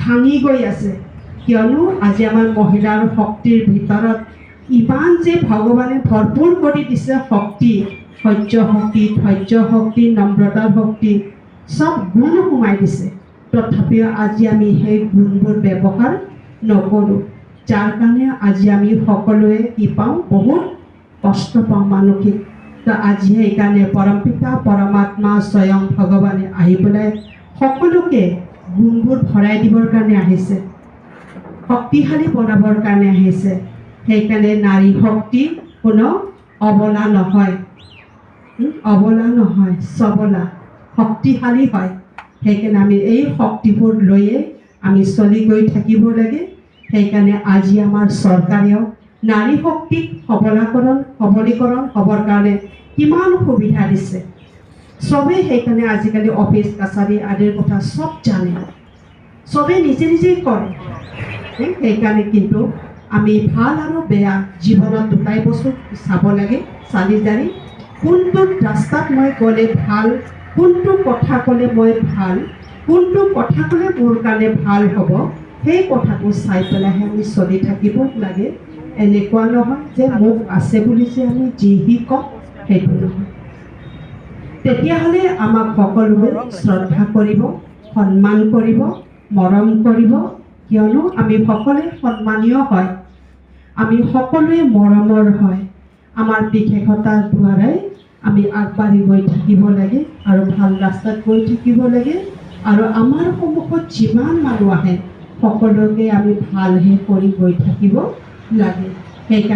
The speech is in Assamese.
ভাঙি গৈ আছে। কিয়নো আজি আমাৰ মহিলাৰ শক্তিৰ ভিতৰত ইমান যে ভগৱানে ভৰপূৰ কৰি দিছে শক্তি, সহ্য শক্তি, ধৈৰ্য শক্তি, নম্ৰতাৰ শক্তি, সব গুণ সোমাই দিছে। তথাপিও আজি আমি সেই গুণবোৰ ব্যৱহাৰ নকৰোঁ, যাৰ কাৰণে আজি আমি সকলোৱে কি পাওঁ, বহুত কষ্ট পাওঁ মানসিক। তো আজি সেইকাৰণে পৰমপিতা পৰমাত্মা স্বয়ং ভগৱানে আহি পেলাই সকলোকে গুণবোৰ ভৰাই দিবৰ কাৰণে আহিছে, শক্তিশালী বনাবৰ কাৰণে আহিছে। সেইকাৰণে নাৰী শক্তি কোনো অবলা নহয়, অবলা নহয়, সবলা, শক্তিশালী হয়। সেইকাৰণে আমি এই শক্তিবোৰ লৈয়ে আমি চলি গৈ থাকিব লাগে। সেইকাৰণে আজি আমাৰ চৰকাৰেও নাৰী শক্তিক সবলীকৰণ হ'বৰ কাৰণে কিমান সুবিধা দিছে। চবেই সেইকাৰণে আজিকালি অফিচ কাছাৰী আদিৰ কথা চব জানে, চবেই নিজে নিজেই কৰে। সেইকাৰণে কিন্তু আমি ভাল আৰু বেয়া জীৱনত দুটাই বস্তু চাব লাগে, চালি জাৰি কোনটো ৰাস্তাত মই গ'লে ভাল, কোনটো কথা ক'লে মই ভাল, কোনটো কথা ক'লে মোৰ কাৰণে ভাল হ'ব, সেই কথাটো চাই পেলাইহে আমি চলি থাকিব লাগে। এনেকুৱা নহয় যে মোক আছে বুলি যে আমি যি কওঁ সেইটো নহয়। তেতিয়াহ'লে আমাক সকলোৱে শ্ৰদ্ধা কৰিব, সন্মান কৰিব, মৰম কৰিব। কিয়নো আমি সকলোৱে সন্মানীয় হয়, আমি সকলোৱে মৰমৰ হয়। আমাৰ বিশেষতাৰ দ্বাৰাই আমি আগবাঢ়ি গৈ থাকিব লাগে আৰু ভাল ৰাস্তাত গৈ থাকিব লাগে। আৰু আমাৰ সন্মুখত যিমান মানুহ আহে সকলোকে আমি ভালহে কৰি গৈ থাকিব লাগে। সেইকাৰণে